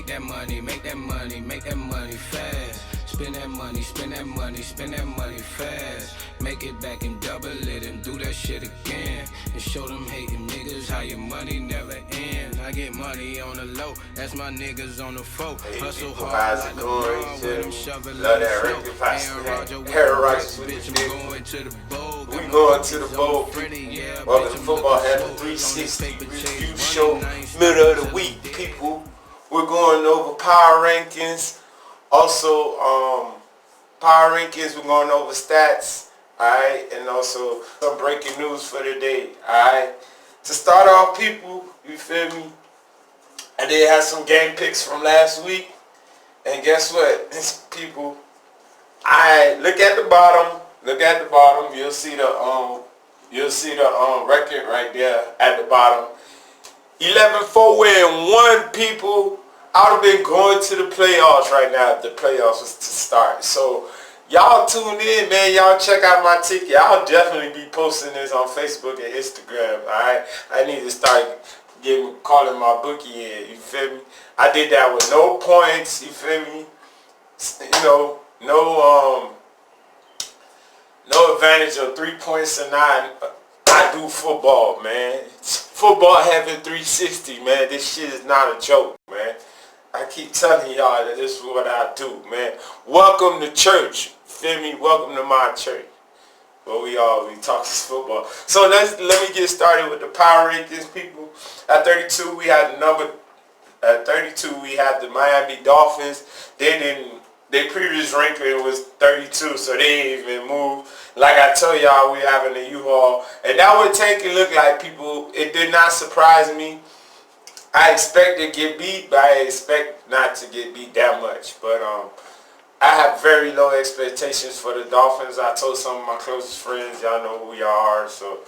that money, make that money, make that money fast. Spend that money, spend that money, spend that money fast. Make it back and double it and do that shit again. And show them hating niggas how your money never ends. I get money on the low, that's my niggas on the folk. Hustle hard like LeBron with them shoveling the flow. Aaron Rodgers with bitch, I'm going to the bowl. We going to the bowl. Welcome to Football Heaven 360 review show, middle of the week, people. We're going over power rankings. Also, power rankings, we're going over stats, alright, and also some breaking news for the day, alright. To start off, people, you feel me? I did have some game picks from last week, and guess what, people? I look at the bottom. You'll see the record right there at the bottom. 11-4-1, people. I would have been going to the playoffs right now if the playoffs was to start. So y'all tune in, man. Y'all check out my ticket. I'll definitely be posting this on Facebook and Instagram. Alright. I need to start calling my bookie in. You feel me? I did that with no points. You feel me? You know, no advantage of 3 points or 9. I do football, man. Football Heaven 360, man. This shit is not a joke, man. I keep telling y'all that this is what I do, man. Welcome to church. Feel me? Welcome to my church. Where we talk football. So let me get started with the power rankings, people. At 32, we had the Miami Dolphins. Their previous ranking was 32, so they didn't even move. Like I told y'all, we having a U-Haul. And that what Tanky looked like, people. It did not surprise me. I expect to get beat, but I expect not to get beat that much. But I have very low expectations for the Dolphins. I told some of my closest friends, y'all know who y'all are, so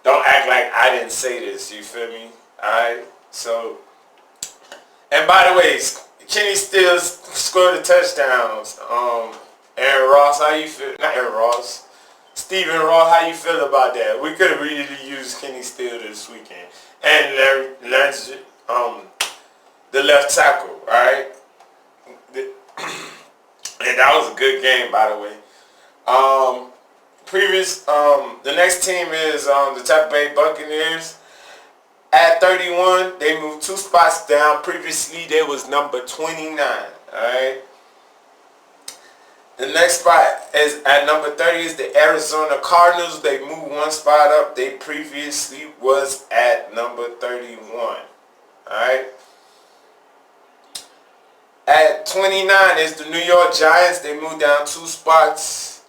don't act like I didn't say this, you feel me? Alright? So, and by the way, Kenny Stills scored the touchdowns. Aaron Ross, how you feel? Not Aaron Ross. Stephen Ross, how you feel about that? We could have really used Kenny Stills this weekend. And Larry, the left tackle, alright? And that was a good game, by the way. The next team is the Tampa Bay Buccaneers. At 31, they moved 2 spots down. Previously, they was number 29, alright? The next spot is at number 30 is the Arizona Cardinals. They moved 1 spot up. They previously was at number 31. Alright. At 29 is the New York Giants. They moved down 2 spots.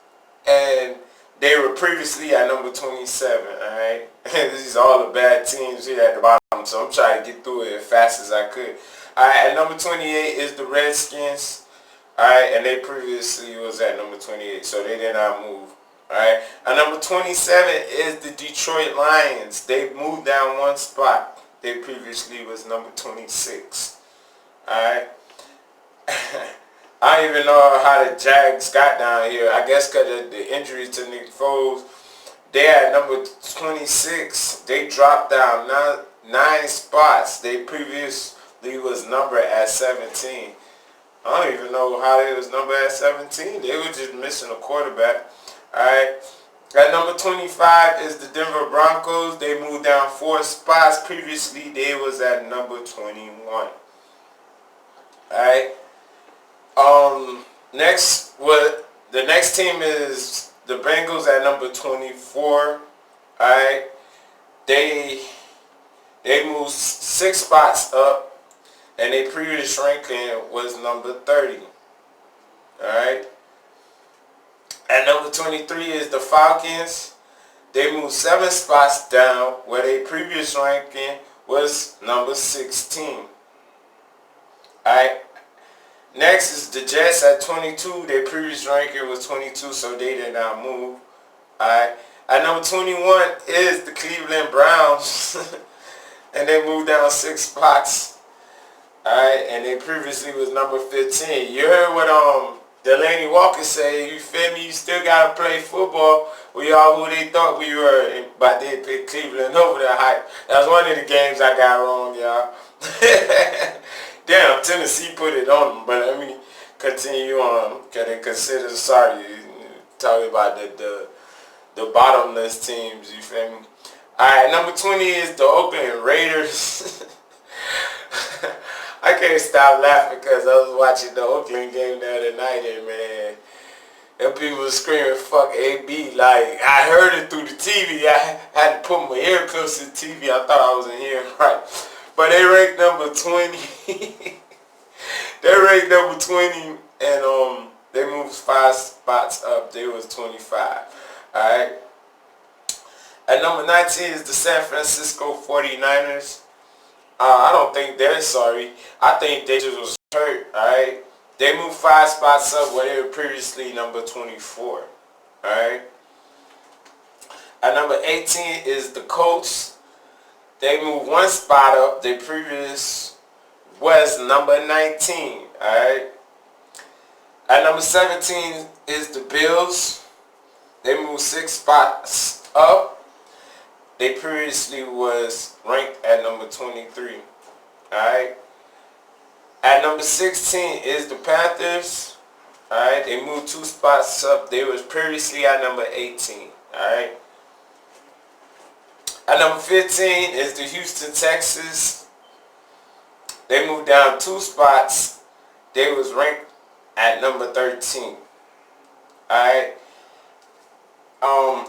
And they were previously at number 27. Alright. This is all the bad teams here at the bottom. So I'm trying to get through it as fast as I could. Alright, at number 28 is the Redskins. Alright, and they previously was at number 28, so they did not move. Alright, at number 27 is the Detroit Lions. They moved down 1 spot. They previously was number 26. Alright. I don't even know how the Jags got down here. I guess because of the injury to Nick Foles. They at number 26. They dropped down 9 spots. They previously was numbered at 17. I don't even know how they was number at 17. They were just missing a quarterback. Alright. At number 25 is the Denver Broncos. They moved down 4 spots. Previously, they was at number 21. Alright. The next team is the Bengals at number 24. Alright. They moved 6 spots up. And their previous ranking was number 30. Alright. At number 23 is the Falcons. They moved 7 spots down, where their previous ranking was number 16. Alright. Next is the Jets at 22. Their previous ranking was 22, so they did not move. Alright. At number 21 is the Cleveland Browns. And they moved down 6 spots. Alright, and they previously was number 15. You heard what Delaney Walker said, you feel me? You still gotta play football. We are who they thought we were, but they picked Cleveland over the hype. That was one of the games I got wrong, y'all. Damn, Tennessee put it on them, but let me continue on. Can they consider, sorry, talking about the bottomless teams, you feel me? Alright, number 20 is the Oakland Raiders. I can't stop laughing because I was watching the Oakland game the other night and man, and people were screaming fuck AB. Like, I heard it through the TV. I had to put my ear close to the TV. I thought I wasn't hearing right. But they ranked number 20. They ranked number 20 and they moved 5 spots up. They was 25. Alright. At number 19 is the San Francisco 49ers. I don't think they're sorry. I think they just was hurt, alright? They moved 5 spots up where they were previously number 24, alright? At number 18 is the Colts. They moved 1 spot up. Their previous was number 19, alright? At number 17 is the Bills. They moved 6 spots up. They previously was ranked at number 23. Alright. At number 16 is the Panthers. Alright. They moved 2 spots up. They was previously at number 18. Alright. At number 15 is the Houston Texans. They moved down 2 spots. They was ranked at number 13. Alright.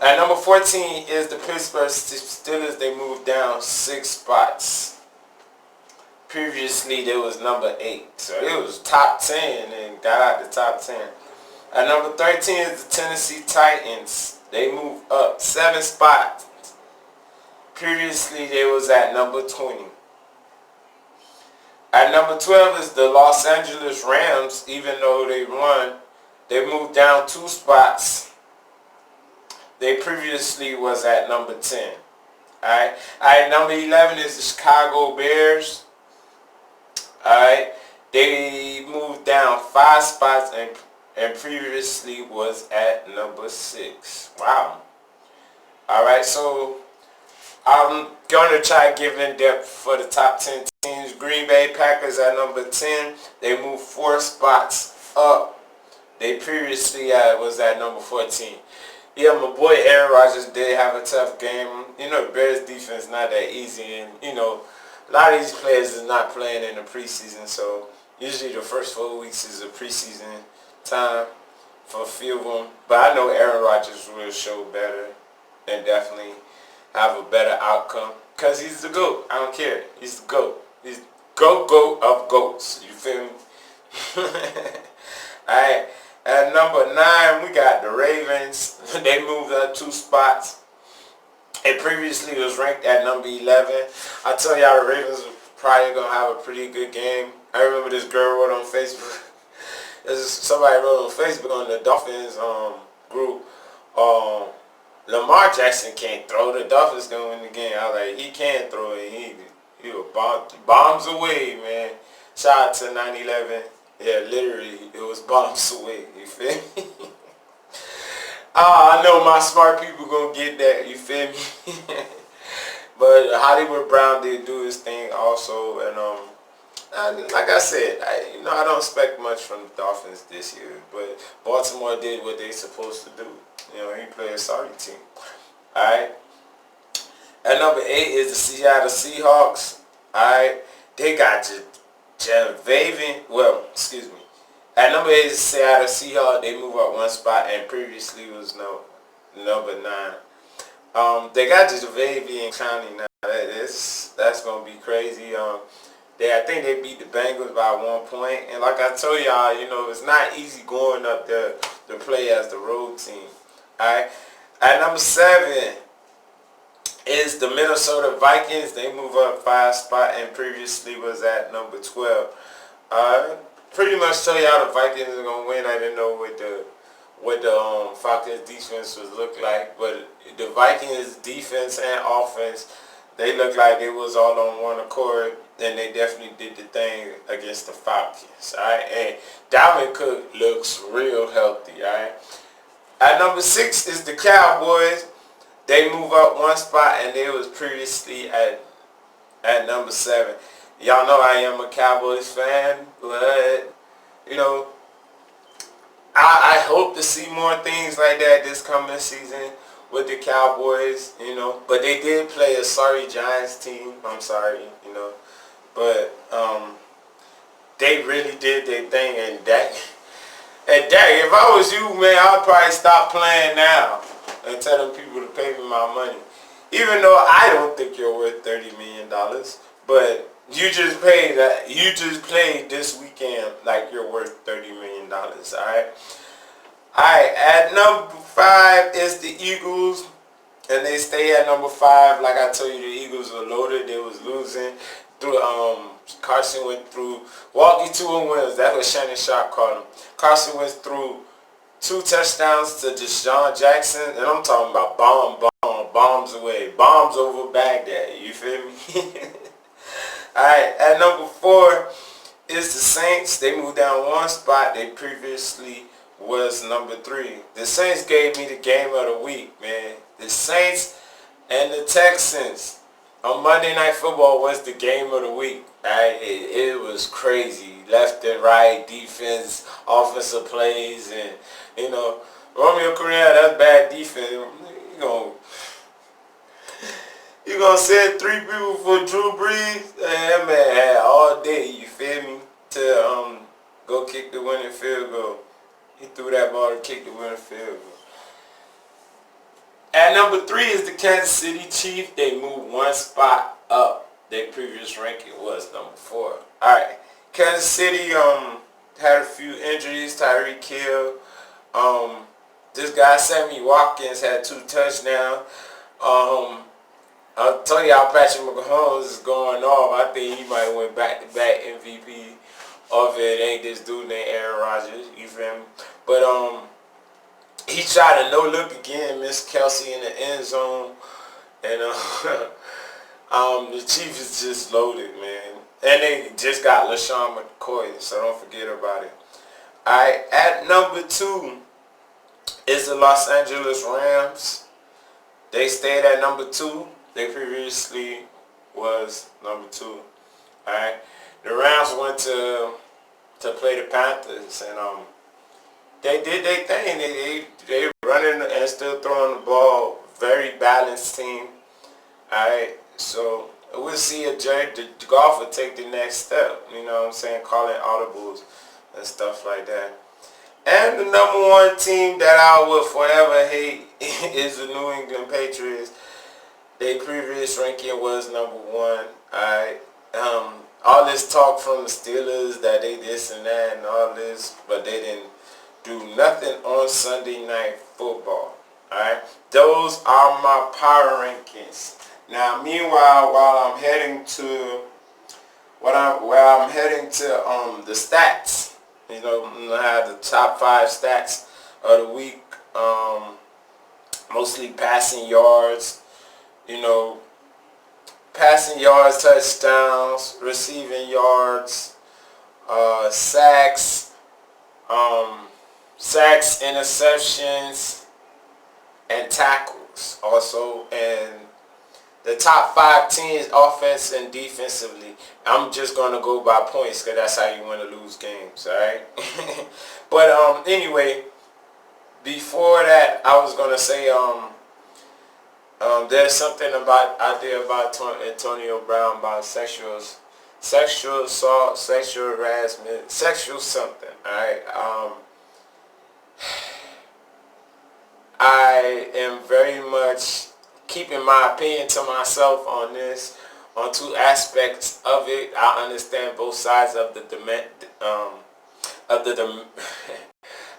At number 14 is the Pittsburgh Steelers. They moved down 6 spots. Previously, they was number 8. So it was top 10 and got out the top 10. At number 13 is the Tennessee Titans. They moved up 7 spots. Previously, they was at number 20. At number 12 is the Los Angeles Rams. Even though they won, they moved down 2 spots. They previously was at number 10. Alright. Alright, number 11 is the Chicago Bears. Alright. They moved down 5 spots and previously was at number 6. Wow. Alright, so I'm going to try to give in depth for the top 10 teams. Green Bay Packers at number 10. They moved 4 spots up. They previously was at number 14. Yeah, my boy Aaron Rodgers did have a tough game. You know, the Bears defense not that easy. And, you know, a lot of these players is not playing in the preseason. So, usually the first 4 weeks is a preseason time for a few of them. But I know Aaron Rodgers will show better and definitely have a better outcome. Because he's the GOAT. I don't care. He's the GOAT. He's GOAT of GOATs. You feel me? Alright. At number 9, we got the Ravens. They moved up 2 spots. It previously was ranked at number 11. I tell y'all the Ravens are probably going to have a pretty good game. I remember this girl wrote on Facebook. Somebody wrote on Facebook on the Dolphins group. Lamar Jackson can't throw. The Dolphins going to win the game. I was like, he can throw it. He was bombs away, man. Shout out to 9/11. Yeah, literally, it was bombs away. You feel me? I know my smart people gonna get that. You feel me? But Hollywood Brown did do his thing also, and like I said, I don't expect much from the Dolphins this year. But Baltimore did what they supposed to do. You know, he played a sorry team. All right. At number 8 is the Seattle Seahawks. All right, they got At number 8 is Seattle Seahawks. They move up 1 spot and previously was number 9. They got Javavian Clowney now. That's gonna be crazy. I think they beat the Bengals by 1 point. And like I told y'all, you know, it's not easy going up there to play as the road team. Alright. At number 7 is the Minnesota Vikings. They move up 5 spot and previously was at number 12. Pretty much tell y'all the Vikings are gonna win. I didn't know what the Falcons defense would look like, but the Vikings defense and offense, they look like it was all on one accord, and they definitely did the thing against the Falcons. All right, and Dalvin Cook looks real healthy. All right. At number 6 is the Cowboys. They move up 1 spot, and they was previously at number 7. Y'all know I am a Cowboys fan, but you know, I hope to see more things like that this coming season with the Cowboys, you know. But they did play a sorry Giants team. I'm sorry, you know. But they really did their thing, and if I was you, man, I'd probably stop playing now and tell them people to pay me my money. Even though I don't think you're worth $30 million, but you just played this weekend like you're worth $30 million, alright? Alright, at number 5 is the Eagles, and they stay at number 5. Like I told you, the Eagles were loaded. They was losing. Carson went through walkie 2 wins. That's what Shannon Sharp called him. Carson went through 2 touchdowns to Deshaun Jackson, and I'm talking about bombs away, bombs over Baghdad. You feel me? Alright, at number 4 is the Saints. They moved down 1 spot. They previously was number 3. The Saints gave me the game of the week, man. The Saints and the Texans on Monday Night Football was the game of the week. Right? It was crazy. Left and right, defense, offensive plays, and, you know, Romeo Correa, that's bad defense. You gonna send 3 people for Drew Brees? That man had all day, you feel me, to go kick the winning field goal. He threw that ball to kick the winning field goal. At number 3 is the Kansas City Chiefs. They moved 1 spot up. Their previous ranking was number 4. Alright. Kansas City had a few injuries. Tyreek Hill. This guy Sammy Watkins had 2 touchdowns. I'll tell y'all Patrick Mahomes is going off. I think he might win back-to-back MVP of it. Ain't this dude named Aaron Rodgers. You feel me? But he tried a no-look again, missed Kelsey in the end zone. And the Chiefs is just loaded, man. And they just got LaShawn McCoy, so don't forget about it. Alright, at number 2 is the Los Angeles Rams. They stayed at number 2. They previously was number 2. Alright. The Rams went to play the Panthers, and they did their thing. They running and still throwing the ball. Very balanced team. Alright, so we'll see if Jared Goff will take the next step. You know what I'm saying? Calling audibles and stuff like that. And the number 1 team that I will forever hate is the New England Patriots. Their previous ranking was number 1. Alright. All this talk from the Steelers that they this and that and all this, but they didn't do nothing on Sunday Night Football. Alright, those are my power rankings. Now, meanwhile, while I'm heading to the stats, you know, I have the top 5 stats of the week. Mostly passing yards, you know, passing yards, touchdowns, receiving yards, sacks, interceptions, and tackles also. And the top 5 teams, offense and defensively. I'm just going to go by points because that's how you win or lose games, alright? But anyway, before that, I was going to say there's something out there about Antonio Brown about sexual assault, sexual harassment, sexual something. Alright, I am very much keeping my opinion to myself on this, on 2 aspects of it. I understand both sides of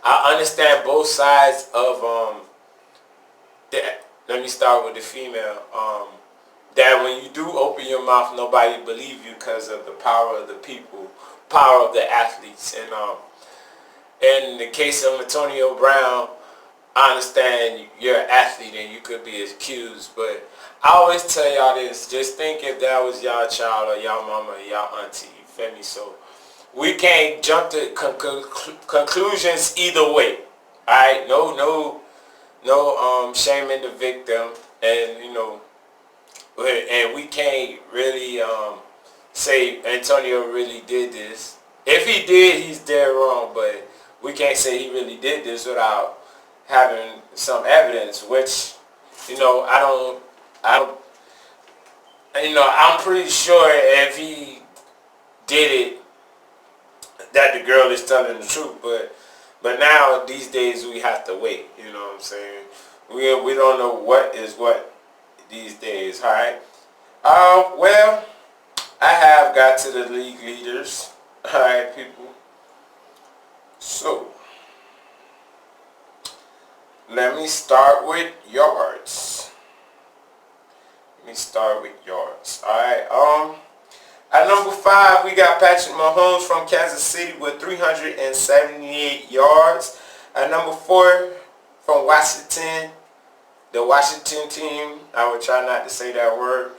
I understand both sides of that. Let me start with the female. That when you do open your mouth, nobody believe you because of the power of the people, power of the athletes. And in the case of Antonio Brown, I understand you're an athlete and you could be accused, but I always tell y'all this: just think if that was y'all child or y'all mama or y'all auntie. You feel me? So we can't jump to conclusions either way. All right, no shaming the victim, and you know, and we can't really say Antonio really did this. If he did, he's dead wrong, but we can't say he really did this without having some evidence, which, I'm pretty sure if he did it, that the girl is telling the truth, but now these days we have to wait, you know what I'm saying? We don't know what is what these days, alright? Well, I have got to the league leaders, alright people. So, let me start with yards. Alright, at number 5, we got Patrick Mahomes from Kansas City with 378 yards. At number 4, from Washington, the Washington team, I would try not to say that word,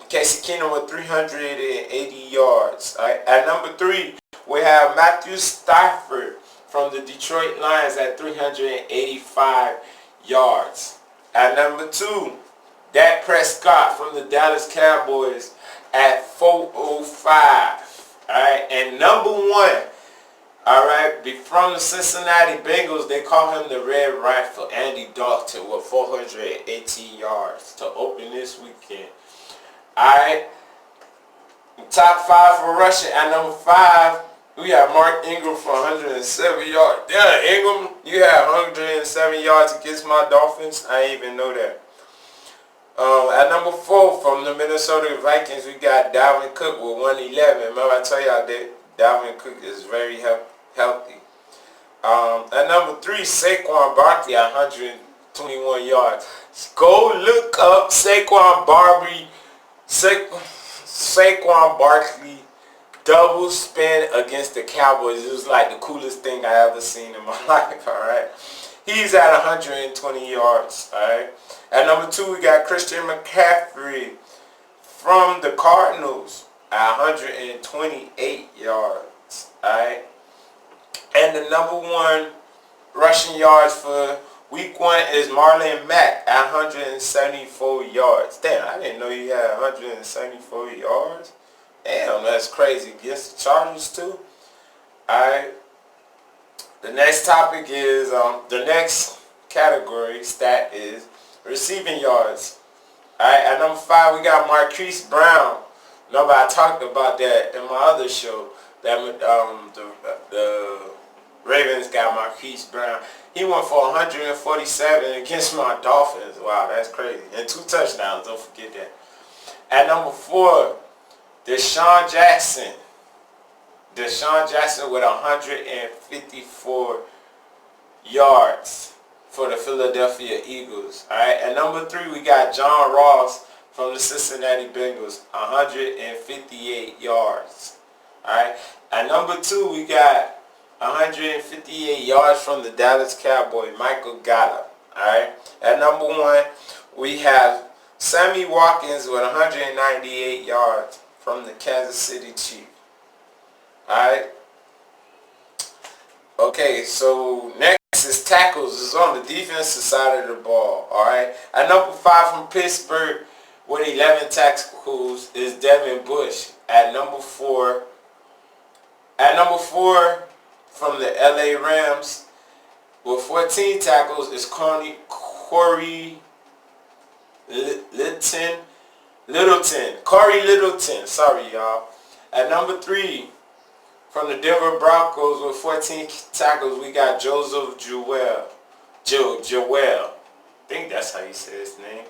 Casey Keenum with 380 yards. At number 3, we have Matthew Stafford from the Detroit Lions at 385 yards. At number 2, Dak Prescott from the Dallas Cowboys at 405. Alright, and number 1, alright, from the Cincinnati Bengals, they call him the Red Rifle, Andy Dalton, with 418 yards to open this weekend. Alright, top 5 for rushing. At number 5, we have Mark Ingram for 107 yards. Yeah, Ingram, you have 107 yards against my Dolphins. I didn't even know that. At number 4, from the Minnesota Vikings, we got Dalvin Cook with 111. Remember I told y'all that Dalvin Cook is very healthy. At number 3, Saquon Barkley at 121 yards. Go look up Saquon Barkley double spin against the Cowboys. It was like the coolest thing I ever seen in my life, alright? He's at 120 yards, alright? At number 2, we got Christian McCaffrey from the Cardinals at 128 yards, alright? And the number 1 rushing yards for week 1 is Marlon Mack at 174 yards. Damn, I didn't know he had 174 yards. Damn, that's crazy. Against the Chargers too. Alright. The next topic is, the next category stat is receiving yards. Alright, at number 5 we got Marquise Brown. Remember I talked about that in my other show. That the Ravens got Marquise Brown. He went for 147 against my Dolphins. Wow, that's crazy. And 2 touchdowns, don't forget that. At number 4, Deshaun Jackson with 154 yards for the Philadelphia Eagles. Alright, at number 3 we got John Ross from the Cincinnati Bengals, 158 yards. Alright, at number 2 we got 158 yards from the Dallas Cowboys, Michael Gallup. Alright, at number 1 we have Sammy Watkins with 198 yards from the Kansas City Chiefs. Alright. Okay, so next is tackles. It's on the defensive side of the ball. Alright. At number 5 from Pittsburgh with 11 tackles is Devin Bush. At number 4 from the LA Rams with 14 tackles is Corey Littleton. Sorry, y'all. At number 3 from the Denver Broncos with 14 tackles, we got Joseph Jewell. I think that's how you say his name.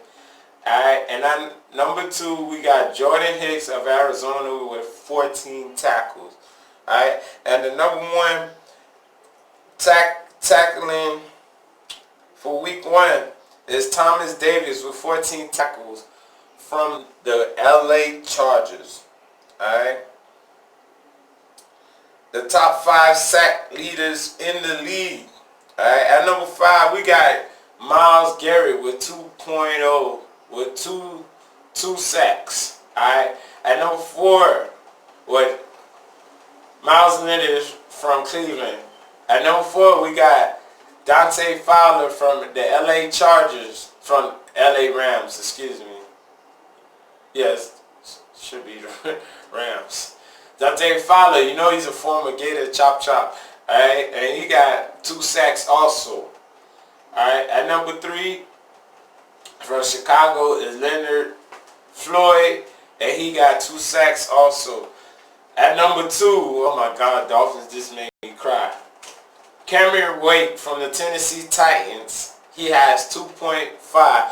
Alright, and at number 2, we got Jordan Hicks of Arizona with 14 tackles. Alright, and the number 1 tackling for week 1 is Thomas Davis with 14 tackles from the LA Chargers. Alright. The top 5 sack leaders in the league. Alright, at number 5 we got Myles Garrett with 2.0 with two sacks. Alright. At number 4 with Miles Leonard from Cleveland. At number 4 we got Dante Fowler from the LA Chargers, from LA Rams, excuse me. Yes, should be Rams. Dante Fowler, you know he's a former Gator, chop chop. Alright, and he got 2 sacks also. Alright, at number 3 from Chicago is Leonard Floyd, and he got 2 sacks also. At number 2, oh my God, Dolphins just made me cry. Cameron Wake from the Tennessee Titans, he has 2.5.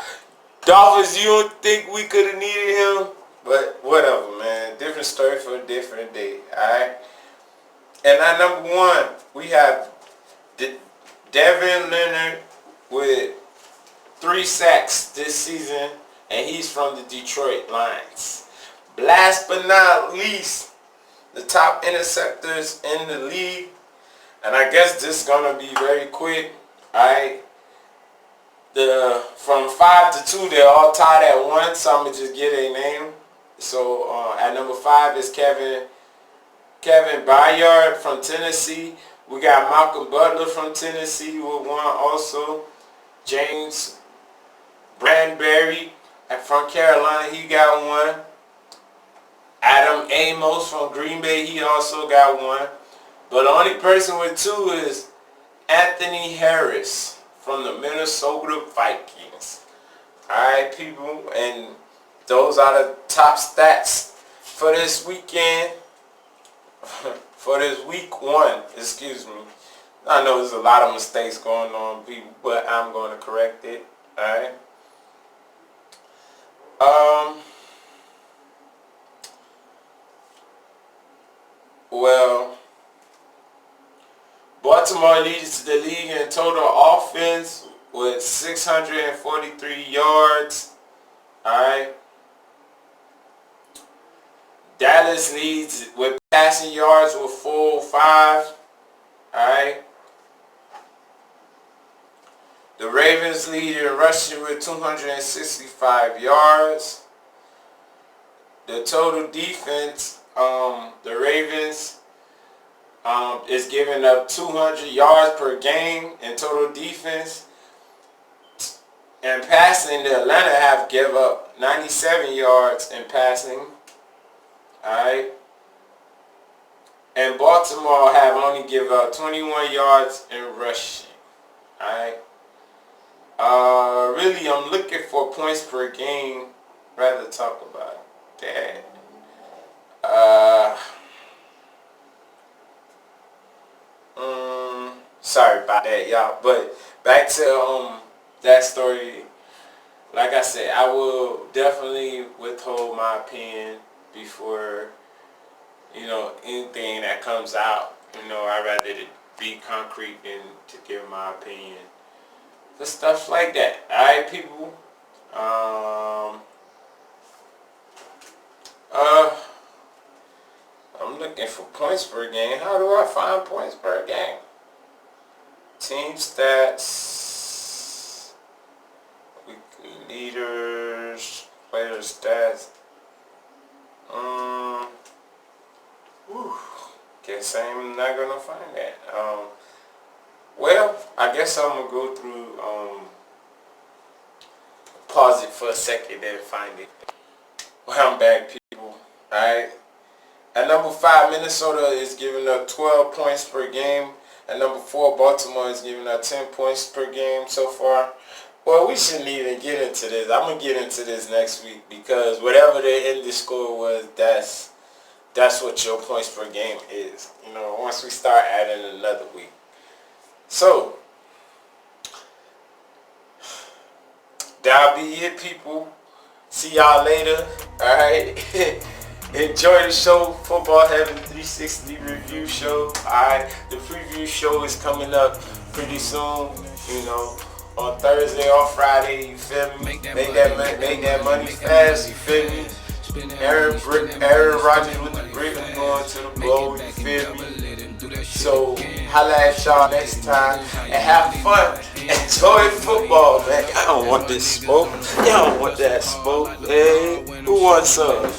Dolphins, you don't think we could have needed him? But whatever, man. Different story for a different day, alright? And at number 1, we have Devin Leonard with 3 sacks this season, and he's from the Detroit Lions. Last but not least, the top interceptors in the league, and I guess this is gonna be very quick. Alright, from 5 to 2, they're all tied at 1, so I'm gonna just get a name. So at number 5 is Kevin Byard from Tennessee. We got Malcolm Butler from Tennessee with 1 also. James Bradbury from Carolina, he got 1. Adam Amos from Green Bay, he also got 1. But the only person with 2 is Anthony Harris from the Minnesota Vikings. Alright, people, and those are the top stats for this weekend. For this week 1, excuse me. I know there's a lot of mistakes going on, people, but I'm going to correct it. Alright. Well, Baltimore leads the league in total offense with 643 yards. Alright. Dallas leads with passing yards with 405. Alright. The Ravens lead in rushing with 265 yards. The total defense, the Ravens is giving up 200 yards per game in total defense. And passing, the Atlanta have give up 97 yards in passing. Alright. And Baltimore have only give up 21 yards in rushing. Alright. Really, I'm looking for points per game. Rather talk about that. Sorry about that, y'all. But back to that story. Like I said, I will definitely withhold my opinion before, you know, anything that comes out. You know, I'd rather it be concrete than to give my opinion. For stuff like that. Alright, people. I'm looking for points per game. How do I find points per game? Team stats, weekly leaders, player stats. Guess I'm not gonna find that. Well, I guess I'm gonna go through. Pause it for a second and find it. Well, I'm back, people. Alright. At number 5, Minnesota is giving up 12 points per game. At number 4, Baltimore is giving up 10 points per game so far. Well, we shouldn't even get into this. I'm going to get into this next week because whatever the end score was, that's what your points per game is. You know, once we start adding another week. So, that'll be it, people. See y'all later. Alright. Enjoy the show, Football Heaven 360 review show. Alright, the preview show is coming up pretty soon. You know, on Thursday or Friday. You feel me? Make that money fast. You feel me? Aaron Rodgers with the brick going to the blow. You feel me? So holla at y'all next time and have fun. Enjoy football, man. I don't want this smoke. Y'all don't want that smoke, man. Who wants some?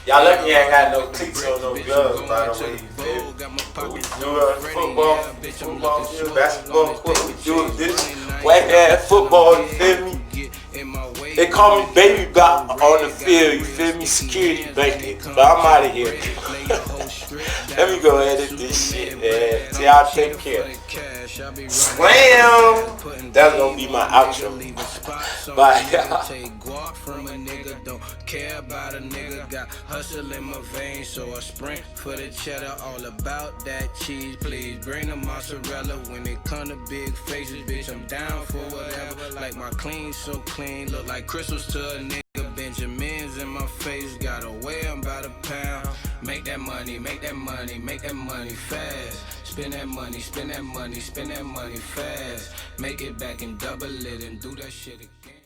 Y'all lucky I ain't got no cleats or no gloves, by the way. You feel me? But we do it football field, basketball court. We do it this whack ass football. You feel me? They call me baby bop on the field, you feel me? Security blanket. But I'm out of here. Let me go edit this shit, man. See y'all take care. Slam! That's gonna be my outro. Bye, y'all. From a nigga, don't care about a nigga. Got hustle in my veins, so I sprint for the cheddar. All about that cheese, please bring the mozzarella. When it come to big faces, bitch, I'm down for whatever. Like my clean, so clean, look like crystals to a nigga. Benjamins in my face, got away, I'm about a pound. Make that money, make that money, make that money fast. Spend that money, spend that money, spend that money fast. Make it back and double it and do that shit again.